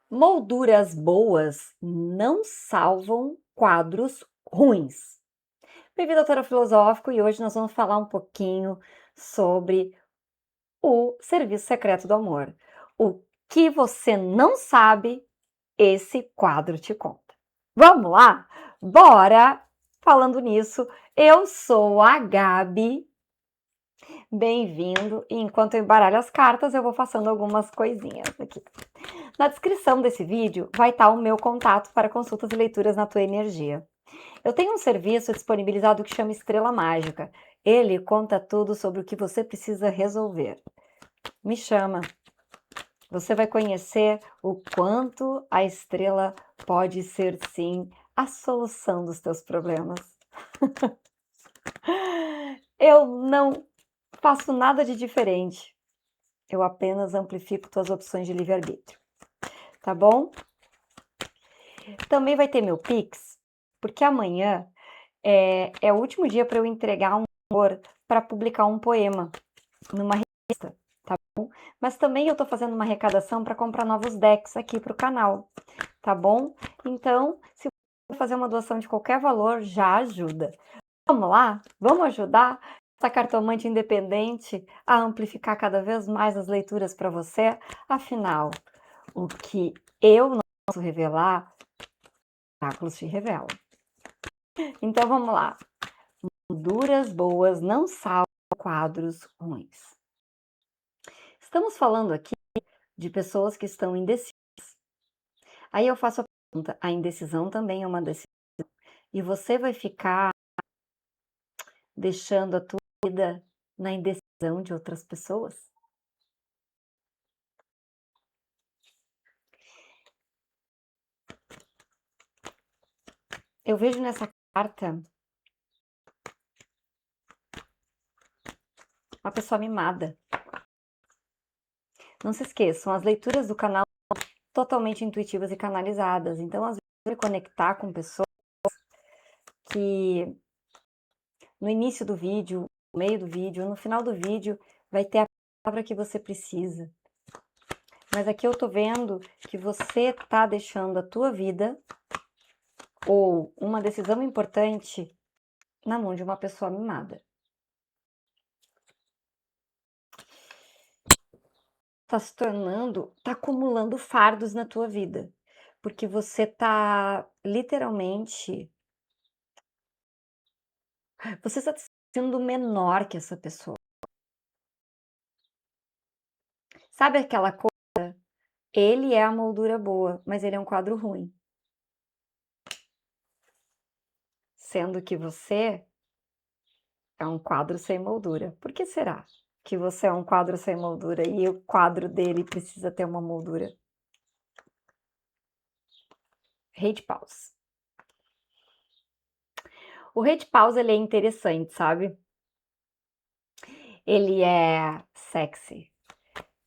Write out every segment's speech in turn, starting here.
Molduras boas não salvam quadros ruins. Bem-vindo ao Tarot Filosófico e hoje nós vamos falar um pouquinho sobre o serviço secreto do amor. O que você não sabe, esse quadro te conta. Vamos lá? Bora! Falando nisso, eu sou a Gabi. Bem-vindo. E enquanto eu embaralho as cartas, eu vou passando algumas coisinhas aqui. Na descrição desse vídeo vai estar o meu contato para consultas e leituras na tua energia. Eu tenho um serviço disponibilizado que chama Estrela Mágica. Ele conta tudo sobre o que você precisa resolver. Me chama. Você vai conhecer o quanto a estrela pode ser, sim, a solução dos teus problemas. Eu não faço nada de diferente. Eu apenas amplifico tuas opções de livre-arbítrio. Tá bom? Também vai ter meu Pix, porque amanhã é o último dia para eu entregar um valor para publicar um poema numa revista, tá bom? Mas também eu estou fazendo uma arrecadação para comprar novos decks aqui para o canal, tá bom? Então, se você fazer uma doação de qualquer valor, já ajuda. Vamos lá? Vamos ajudar essa cartomante independente a amplificar cada vez mais as leituras para você? Afinal, o que eu não posso revelar, oráculos te revelam. Então vamos lá. Molduras boas não salvam quadros ruins. Estamos falando aqui de pessoas que estão indecisas. Aí eu faço a pergunta: a indecisão também é uma decisão? E você vai ficar deixando a tua vida na indecisão de outras pessoas? Eu vejo nessa carta uma pessoa mimada. Não se esqueçam, as leituras do canal são totalmente intuitivas e canalizadas. Então, às vezes, você vai conectar com pessoas que no início do vídeo, no meio do vídeo, no final do vídeo, vai ter a palavra que você precisa. Mas aqui eu tô vendo que você tá deixando a tua vida ou uma decisão importante na mão de uma pessoa mimada. Tá se tornando, tá acumulando fardos na tua vida, porque você tá literalmente, você está se sentindo menor que essa pessoa. Sabe aquela coisa? Ele é a moldura boa, mas ele é um quadro ruim. Sendo que você é um quadro sem moldura. Por que será que você é um quadro sem moldura e o quadro dele precisa ter uma moldura? Rei de paus. O rei de paus, ele é interessante, sabe? Ele é sexy,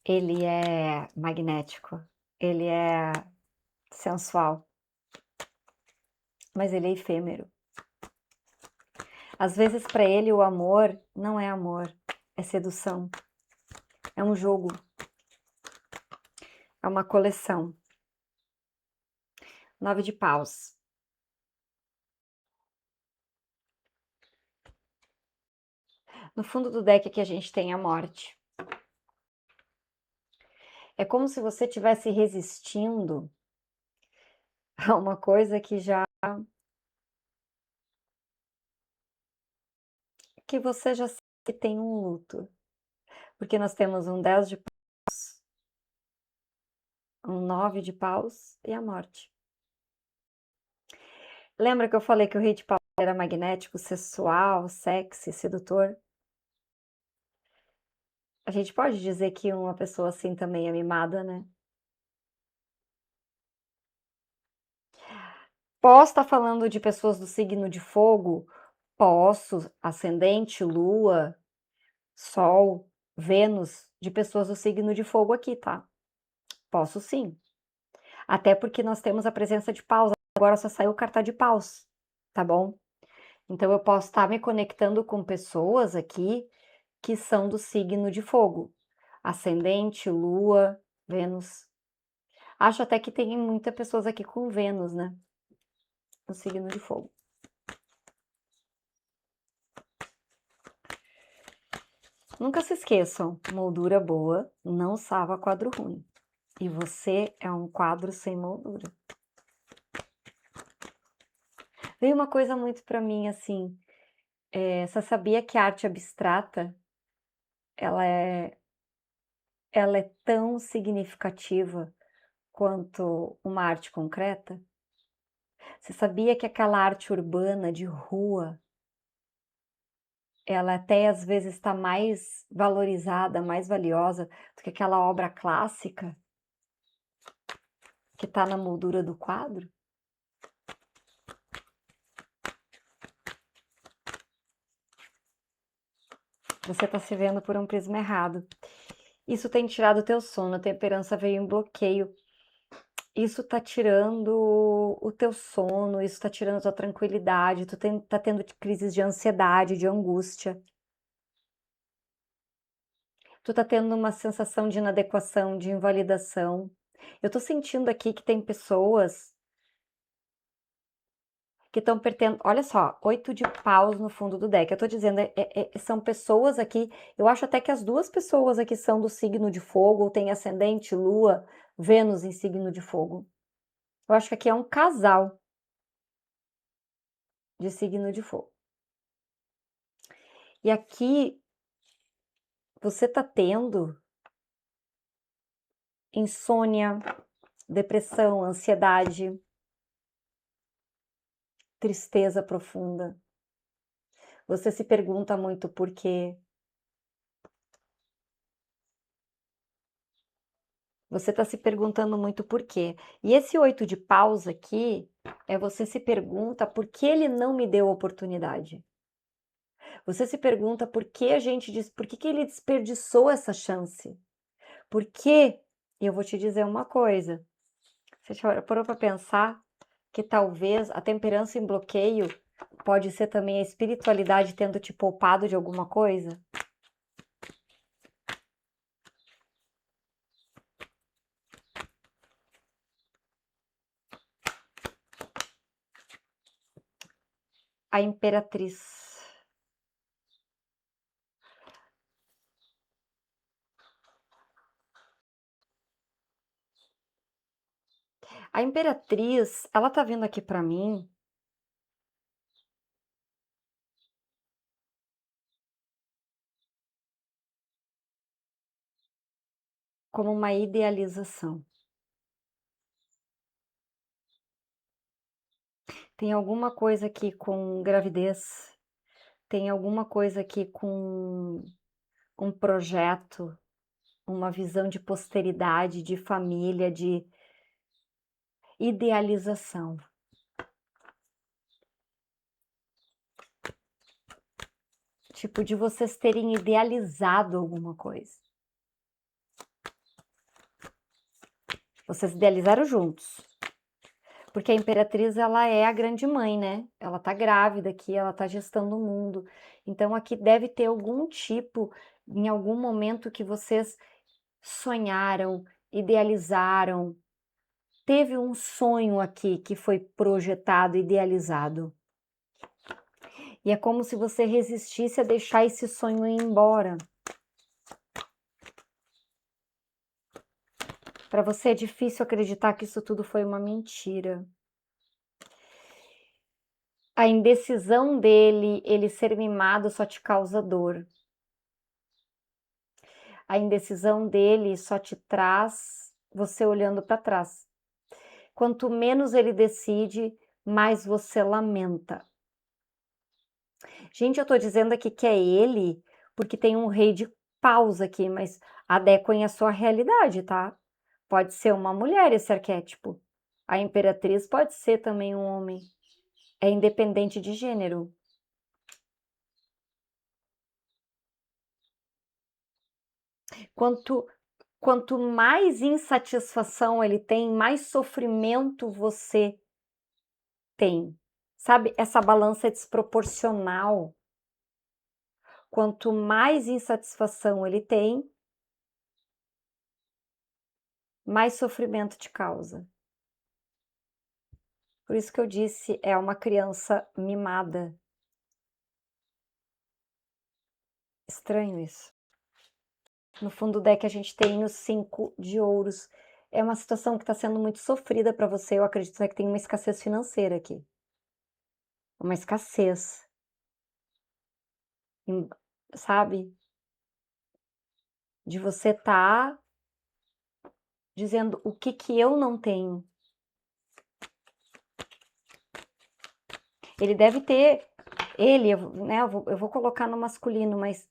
ele é magnético, ele é sensual, mas ele é efêmero. Às vezes, para ele, o amor não é amor, é sedução, é um jogo, é uma coleção. 9 de paus. No fundo do deck aqui a gente tem a morte. É como se você estivesse resistindo a uma coisa que você já sabe que tem um luto. Porque nós temos um 10 de paus, um 9 de paus e a morte. Lembra que eu falei que o rei de paus era magnético, sexual, sexy, sedutor? A gente pode dizer que uma pessoa assim também é mimada, né? Posso estar falando de pessoas do signo de fogo? Posso, ascendente, lua, sol, Vênus, de pessoas do signo de fogo aqui, tá? Posso sim. Até porque nós temos a presença de paus. Agora só saiu carta de paus, tá bom? Então eu posso estar me conectando com pessoas aqui que são do signo de fogo. Ascendente, lua, Vênus. Acho até que tem muitas pessoas aqui com Vênus, né? No signo de fogo. Nunca se esqueçam, moldura boa não salva quadro ruim. E você é um quadro sem moldura. Veio uma coisa muito para mim assim, você sabia que a arte abstrata, ela é, ela é tão significativa quanto uma arte concreta? Você sabia que aquela arte urbana de rua, ela até às vezes está mais valorizada, mais valiosa do que aquela obra clássica que está na moldura do quadro? Você está se vendo por um prisma errado. Isso tem tirado o teu sono, a temperança veio em bloqueio. Isso tá tirando o teu sono, isso tá tirando a tua tranquilidade, tá tendo crises de ansiedade, de angústia. Tu tá tendo uma sensação de inadequação, de invalidação. Eu tô sentindo aqui que tem pessoas que estão perdendo. Olha só, 8 de paus no fundo do deck. Eu tô dizendo, são pessoas aqui. Eu acho até que as duas pessoas aqui são do signo de fogo, ou tem ascendente, lua, Vênus em signo de fogo. Eu acho que aqui é um casal de signo de fogo. E aqui você tá tendo insônia, depressão, ansiedade, tristeza profunda. Você se pergunta muito por quê. Você está se perguntando muito por quê. E esse 8 de paus aqui, você se pergunta por que ele não me deu oportunidade. Você se pergunta por que a gente diz, por que ele desperdiçou essa chance? Por quê? E eu vou te dizer uma coisa. Você já parou para pensar que talvez a temperança em bloqueio pode ser também a espiritualidade tendo te poupado de alguma coisa? A imperatriz. A imperatriz, ela tá vindo aqui para mim como uma idealização. Tem alguma coisa aqui com gravidez, tem alguma coisa aqui com um projeto, uma visão de posteridade, de família, de idealização. Tipo, de vocês terem idealizado alguma coisa. Vocês idealizaram juntos. Porque a imperatriz, ela é a grande mãe, né? Ela tá grávida aqui, ela tá gestando o mundo. Então aqui deve ter algum tipo, em algum momento que vocês sonharam, idealizaram. Teve um sonho aqui que foi projetado, idealizado. E é como se você resistisse a deixar esse sonho ir embora. Para você é difícil acreditar que isso tudo foi uma mentira. A indecisão dele, ele ser mimado, só te causa dor. A indecisão dele só te traz você olhando para trás. Quanto menos ele decide, mais você lamenta. Gente, eu tô dizendo aqui que é ele, porque tem um rei de paus aqui, mas adequem a sua realidade, tá? Pode ser uma mulher esse arquétipo. A imperatriz pode ser também um homem. É independente de gênero. Quanto mais insatisfação ele tem, mais sofrimento você tem. Sabe, essa balança é desproporcional. Quanto mais insatisfação ele tem, mais sofrimento te causa. Por isso que eu disse, é uma criança mimada. Estranho isso. No fundo do deck a gente tem os 5 de ouros. É uma situação que está sendo muito sofrida para você, eu acredito que tem uma escassez financeira aqui. Uma escassez. Sabe? De você estar dizendo o que eu não tenho. Ele deve ter, né, eu vou colocar no masculino, mas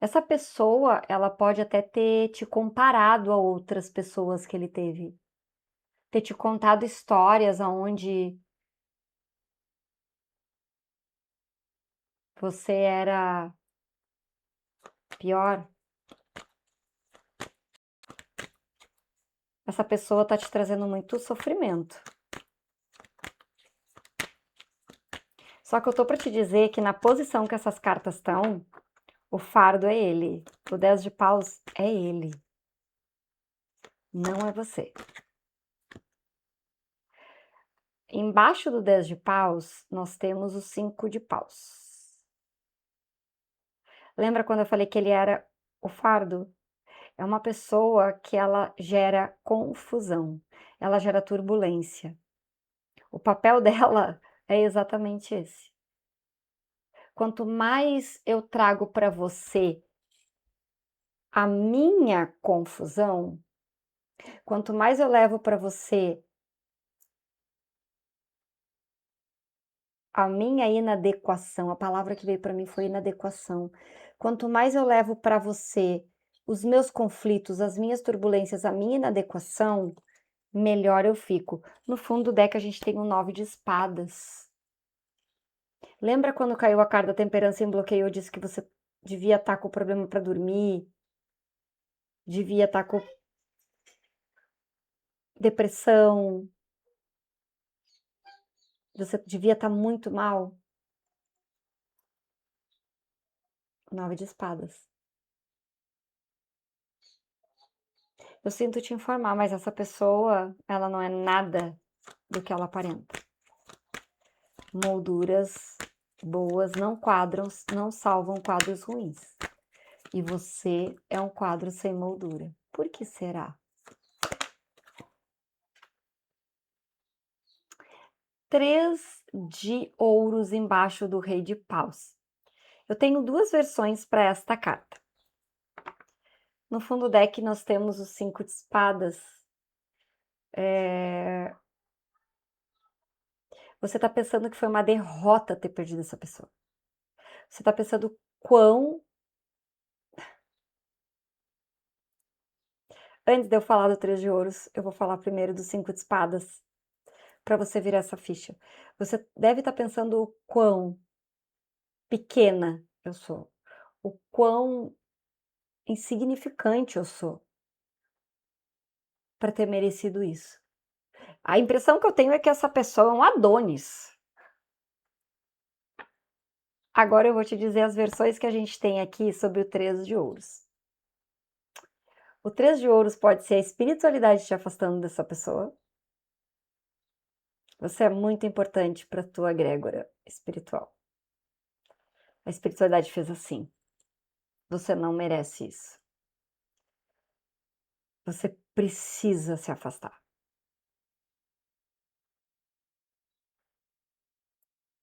essa pessoa, ela pode até ter te comparado a outras pessoas que ele teve. Ter te contado histórias aonde você era pior. Essa pessoa tá te trazendo muito sofrimento. Só que eu tô para te dizer que na posição que essas cartas estão, o fardo é ele, o 10 de paus é ele, não é você. Embaixo do 10 de paus, nós temos o 5 de paus. Lembra quando eu falei que ele era o fardo? É uma pessoa que ela gera confusão, ela gera turbulência. O papel dela é exatamente esse. Quanto mais eu trago para você a minha confusão, quanto mais eu levo para você a minha inadequação, a palavra que veio para mim foi inadequação. Quanto mais eu levo para você os meus conflitos, as minhas turbulências, a minha inadequação, melhor eu fico. No fundo do deck a gente tem um 9 de espadas. Lembra quando caiu a carta da temperança em bloqueio, eu disse que você devia estar com problema para dormir, devia estar com depressão, você devia estar muito mal? 9 de espadas. Eu sinto te informar, mas essa pessoa, ela não é nada do que ela aparenta. Molduras boas não salvam quadros ruins. E você é um quadro sem moldura. Por que será? 3 de ouros embaixo do rei de paus. Eu tenho 2 versões para esta carta. No fundo do deck nós temos os 5 de espadas. Você está pensando que foi uma derrota ter perdido essa pessoa. Você está pensando quão... Antes de eu falar do 3 de ouros, eu vou falar primeiro do 5 de espadas, para você virar essa ficha. Você deve estar pensando o quão pequena eu sou, o quão insignificante eu sou para ter merecido isso. A impressão que eu tenho é que essa pessoa é um Adonis. Agora eu vou te dizer as versões que a gente tem aqui sobre o 3 de ouros. O 3 de ouros pode ser a espiritualidade te afastando dessa pessoa. Você é muito importante para a tua egrégora espiritual. A espiritualidade fez assim. Você não merece isso. Você precisa se afastar.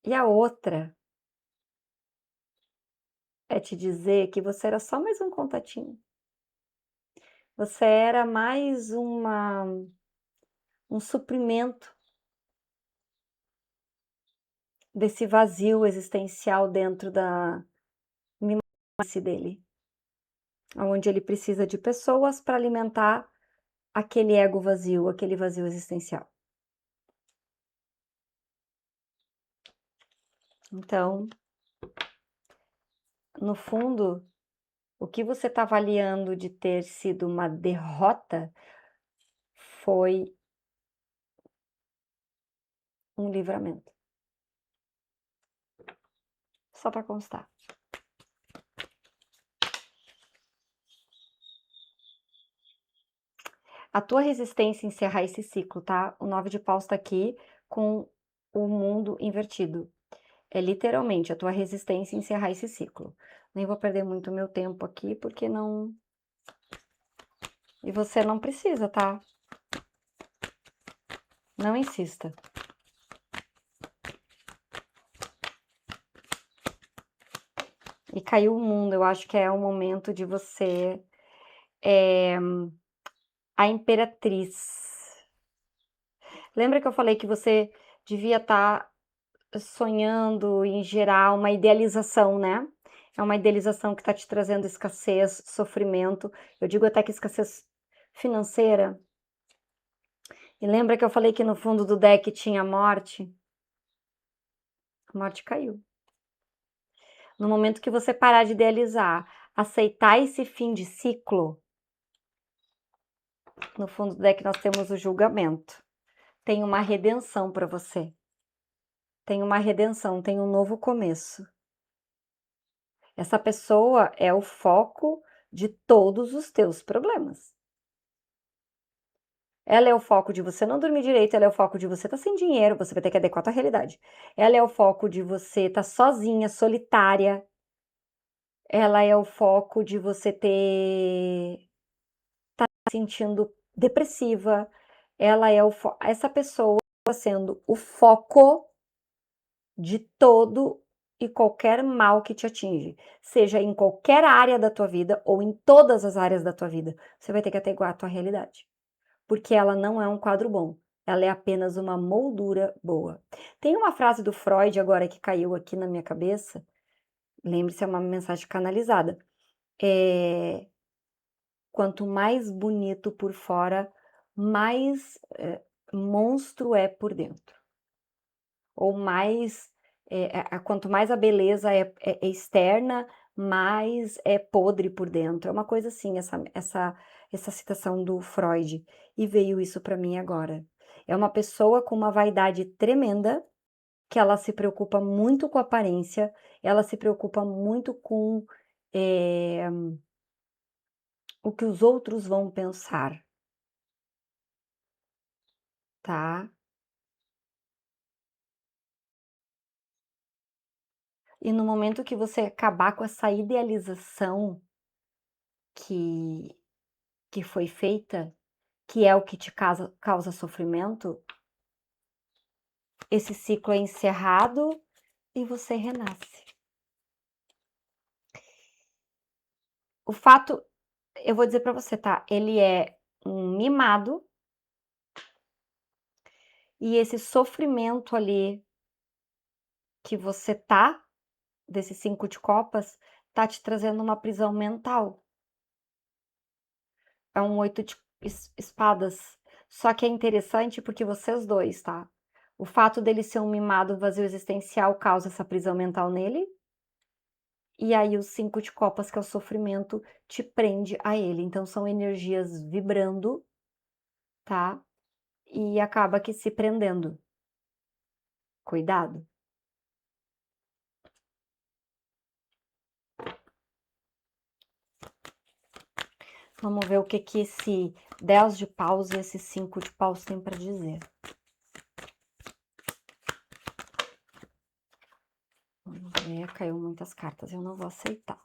E a outra é te dizer que você era só mais um contatinho. Você era mais um suprimento desse vazio existencial dentro da mimose dele, onde ele precisa de pessoas para alimentar aquele ego vazio, aquele vazio existencial. Então, no fundo, o que você está avaliando de ter sido uma derrota foi um livramento. Só para constar. a tua resistência em encerrar esse ciclo, tá? O 9 de paus tá aqui com o mundo invertido. É literalmente a tua resistência em encerrar esse ciclo. Nem vou perder muito meu tempo aqui, porque não... E você não precisa, tá? Não insista. E caiu o mundo, eu acho que é o momento de você... a Imperatriz. Lembra que eu falei que você devia estar sonhando em gerar uma idealização, né? É uma idealização que está te trazendo escassez, sofrimento. Eu digo até que escassez financeira. E lembra que eu falei que no fundo do deck tinha a morte? A morte caiu. No momento que você parar de idealizar, aceitar esse fim de ciclo, no fundo do deck nós temos o julgamento. Tem uma redenção para você. Tem uma redenção, tem um novo começo. Essa pessoa é o foco de todos os teus problemas. Ela é o foco de você não dormir direito, ela é o foco de você estar sem dinheiro, você vai ter que adequar a tua realidade. Ela é o foco de você estar sozinha, solitária. Ela é o foco de você estar sentindo depressiva. Ela é essa pessoa está sendo o foco de todo e qualquer mal que te atinge, seja em qualquer área da tua vida ou em todas as áreas da tua vida. Você vai ter que adequar a tua realidade, porque ela não é um quadro bom, ela é apenas uma moldura boa. Tem uma frase do Freud agora que caiu aqui na minha cabeça, lembre-se, é uma mensagem canalizada, quanto mais bonito por fora, mais monstro é por dentro. Ou mais, quanto mais a beleza é externa, mais é podre por dentro. É uma coisa assim, essa citação do Freud. E veio isso para mim agora. É uma pessoa com uma vaidade tremenda, que ela se preocupa muito com a aparência, ela se preocupa muito com o que os outros vão pensar, tá? E no momento que você acabar com essa idealização que foi feita, que é o que te causa sofrimento, esse ciclo é encerrado e você renasce. O fato, eu vou dizer para você, tá? Ele é um mimado e esse sofrimento ali que você tá, desse 5 de copas, tá te trazendo uma prisão mental. É um 8 de espadas. Só que é interessante porque vocês dois, tá? O fato dele ser um mimado vazio existencial causa essa prisão mental nele. E aí o 5 de copas, que é o sofrimento, te prende a ele. Então são energias vibrando, tá? E acaba que se prendendo. Cuidado. Vamos ver o que que esse 10 de paus e esse 5 de paus tem para dizer. Vamos ver, caiu muitas cartas, eu não vou aceitar.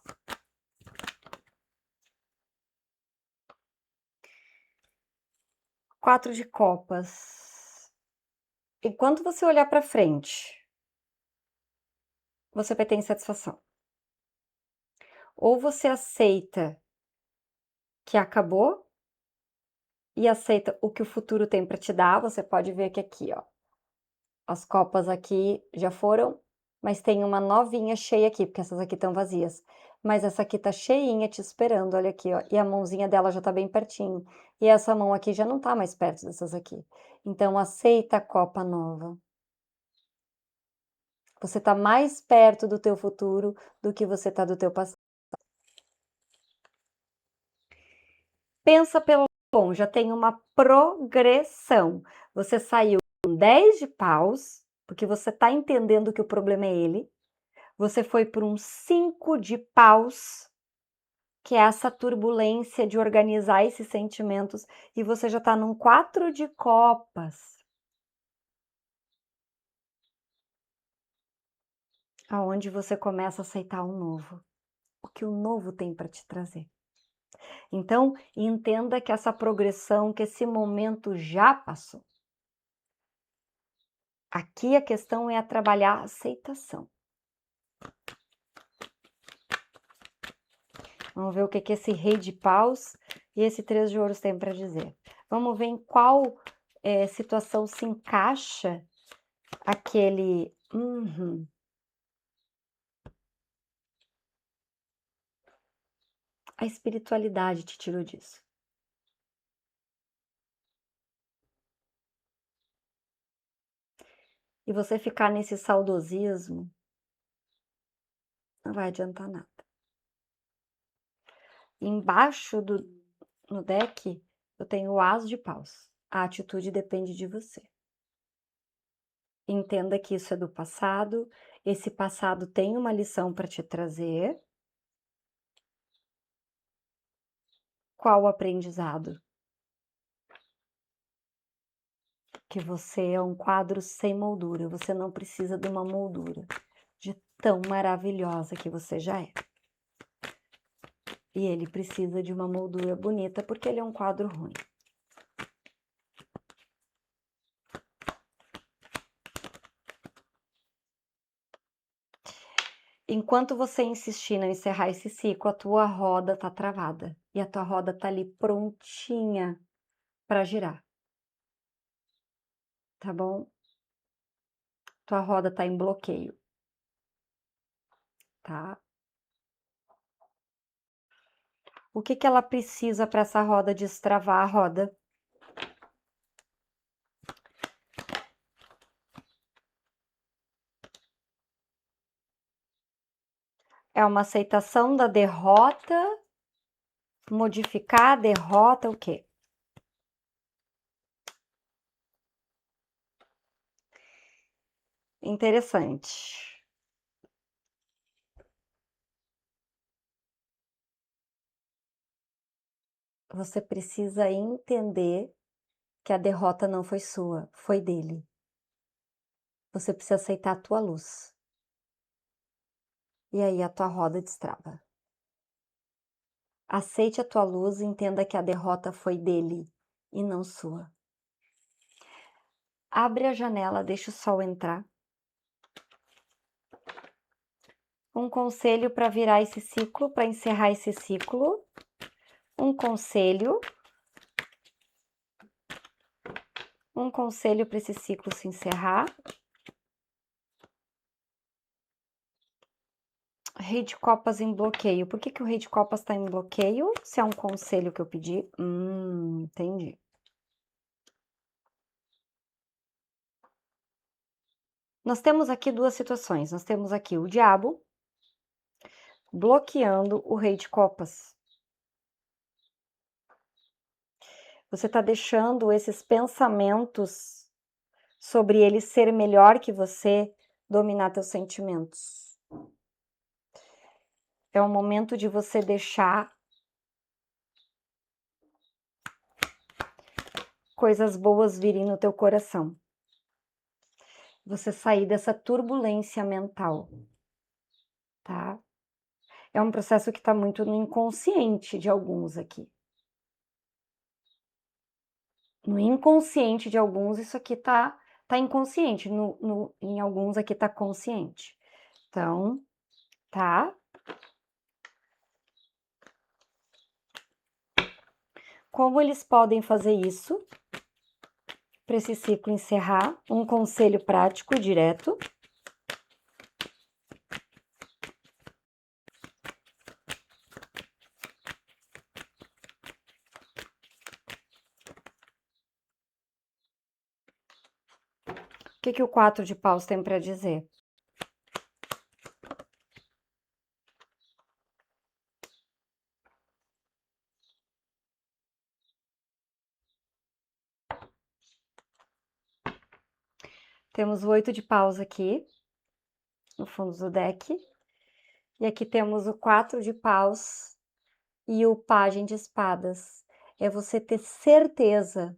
Quatro de copas. Enquanto você olhar para frente, você vai ter insatisfação. Ou você aceita que acabou e aceita o que o futuro tem para te dar. Você pode ver que aqui, ó, as copas aqui já foram, mas tem uma novinha cheia aqui, porque essas aqui estão vazias. Mas essa aqui tá cheinha te esperando, olha aqui, ó. E a mãozinha dela já tá bem pertinho. E essa mão aqui já não tá mais perto dessas aqui. Então aceita a copa nova. Você tá mais perto do teu futuro do que você tá do teu passado. Pensa pelo bom, já tem uma progressão. Você saiu com 10 de paus, porque você está entendendo que o problema é ele. Você foi por um 5 de paus, que é essa turbulência de organizar esses sentimentos, e você já tá num 4 de copas. Aonde você começa a aceitar o novo, o que o novo tem para te trazer. Então, entenda que essa progressão, que esse momento já passou. Aqui a questão é a trabalhar a aceitação. Vamos ver o que esse rei de paus e esse 3 de ouros tem para dizer. Vamos ver em qual situação se encaixa aquele... A espiritualidade te tirou disso. E você ficar nesse saudosismo não vai adiantar nada. Embaixo no deck, eu tenho o As de paus. A atitude depende de você. Entenda que isso é do passado. Esse passado tem uma lição para te trazer. Qual o aprendizado? Que você é um quadro sem moldura. Você não precisa de uma moldura. De tão maravilhosa que você já é. E ele precisa de uma moldura bonita porque ele é um quadro ruim. Enquanto você insistir em não encerrar esse ciclo, a tua roda tá travada. E a tua roda tá ali prontinha para girar. Tá bom? Tua roda tá em bloqueio. Tá? O que ela precisa para essa roda destravar a roda? É uma aceitação da derrota, modificar a derrota, o quê? Interessante. Você precisa entender que a derrota não foi sua, foi dele. Você precisa aceitar a tua luz. E aí a tua roda destrava. Aceite a tua luz e entenda que a derrota foi dele e não sua. Abre a janela, deixa o sol entrar. Um conselho para virar esse ciclo, para encerrar esse ciclo. Um conselho para esse ciclo se encerrar. Rei de copas em bloqueio. Por que o rei de copas está em bloqueio? Se é um conselho que eu pedi. Entendi. Nós temos aqui duas situações. Nós temos aqui o diabo bloqueando o rei de copas. Você está deixando esses pensamentos sobre ele ser melhor que você dominar teus sentimentos. É o momento de você deixar coisas boas virem no teu coração. Você sair dessa turbulência mental, tá? É um processo que está muito no inconsciente de alguns aqui. No inconsciente de alguns, isso aqui tá inconsciente. Em alguns aqui tá consciente. Então, tá? Como eles podem fazer isso? Para esse ciclo encerrar, um conselho prático direto. O que o 4 de paus tem para dizer? Temos o 8 de paus aqui, no fundo do deck. E aqui temos o 4 de paus E o Pajem de Espadas é você ter certeza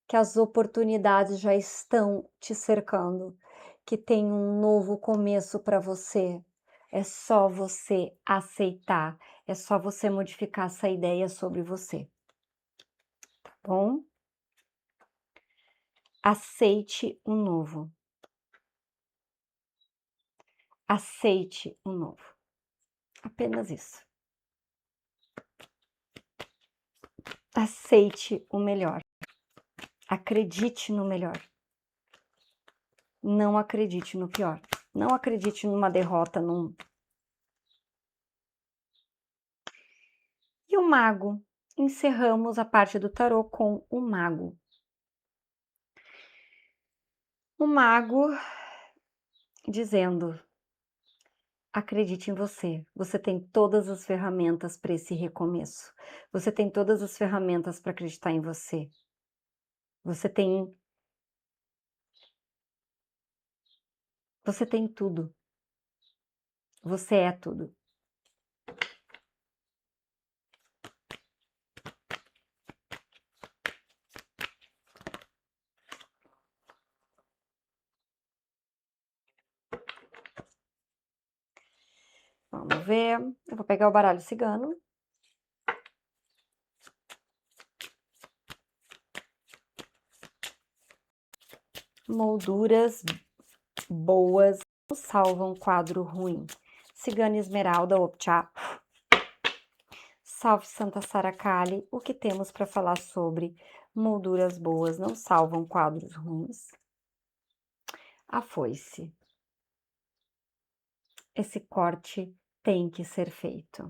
que as oportunidades já estão te cercando, que tem um novo começo para você. É só você aceitar, é só você modificar essa ideia sobre você, tá bom? Aceite o novo. Aceite o novo. Apenas isso. Aceite o melhor. Acredite no melhor. Não acredite no pior. Não acredite numa derrota, E o mago? Encerramos a parte do tarô com o mago. O mago dizendo: acredite em você. Você tem todas as ferramentas para esse recomeço. Você tem todas as ferramentas para acreditar em você. Você tem tudo. Você é tudo. Vamos ver. Eu vou pegar o baralho cigano. Molduras boas não salvam quadro ruim. Cigana Esmeralda Opchá. Salve Santa Sara Kali. O que temos para falar sobre molduras boas não salvam quadros ruins? A foice. Esse corte tem que ser feito.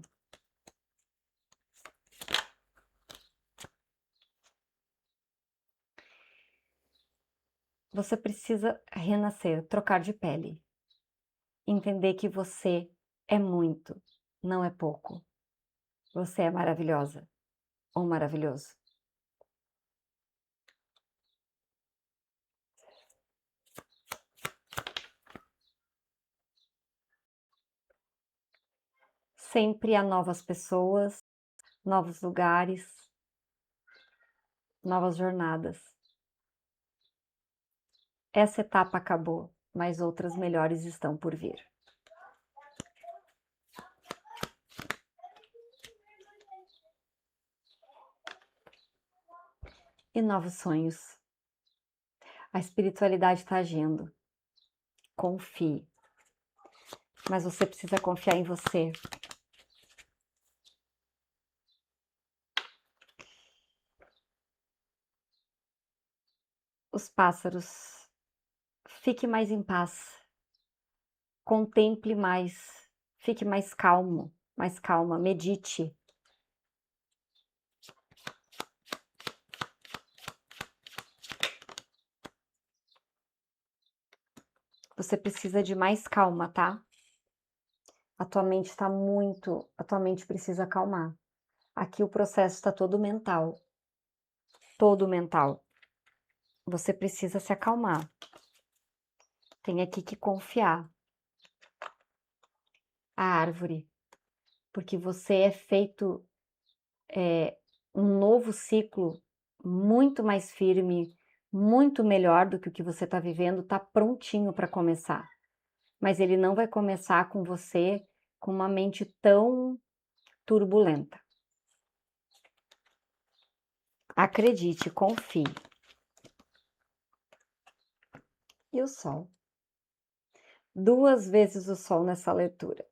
Você precisa renascer, trocar de pele. Entender que você é muito, não é pouco. Você é maravilhosa ou maravilhoso. Sempre há novas pessoas, novos lugares, novas jornadas. Essa etapa acabou, mas outras melhores estão por vir. E novos sonhos. A espiritualidade está agindo. Confie. Mas você precisa confiar em você. Os pássaros. Fique mais em paz. Contemple mais. Fique mais calmo, mais calma. Medite. Você precisa de mais calma, tá? A tua mente precisa acalmar. Aqui o processo está todo mental. Todo mental. Você precisa se acalmar. Tem aqui que confiar. A árvore. Porque você é feito um novo ciclo muito mais firme, muito melhor do que o que você está vivendo, está prontinho para começar. Mas ele não vai começar com você com uma mente tão turbulenta. Acredite, confie. E o sol? 2 vezes o sol nessa leitura.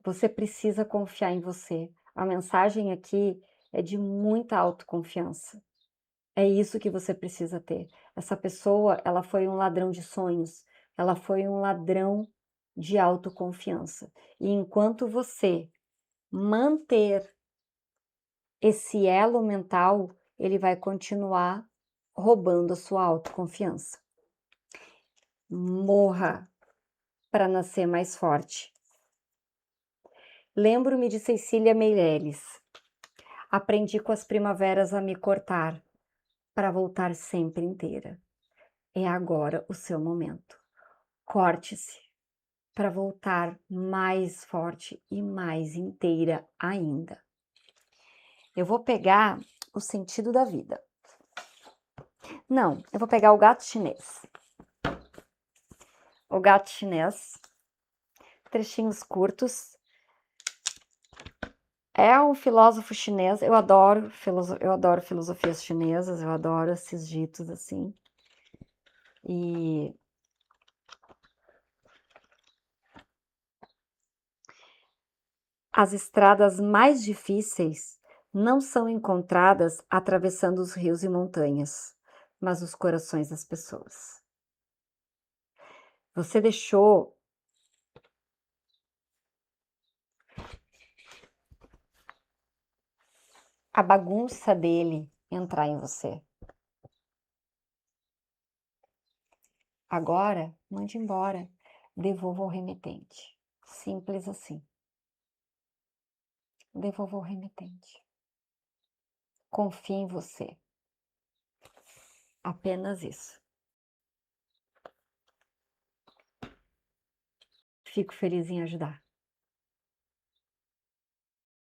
Você precisa confiar em você. A mensagem aqui é de muita autoconfiança. É isso que você precisa ter. Essa pessoa, ela foi um ladrão de sonhos. Ela foi um ladrão de autoconfiança. E enquanto você manter esse elo mental, ele vai continuar roubando a sua autoconfiança. Morra para nascer mais forte. Lembro-me de Cecília Meirelles. Aprendi com as primaveras a me cortar para voltar sempre inteira. É agora o seu momento. Corte-se, para voltar mais forte e mais inteira ainda. Eu vou pegar o sentido da vida. Não, eu vou pegar o gato chinês. O gato chinês, trechinhos curtos. É um filósofo chinês, eu adoro filosofias chinesas, eu adoro esses ditos assim. E as estradas mais difíceis não são encontradas atravessando os rios e montanhas, mas os corações das pessoas. Você deixou a bagunça dele entrar em você. Agora, mande embora. Devolva ao remetente. Simples assim. Devolva ao remetente. Confie em você. Apenas isso. Fico feliz em ajudar.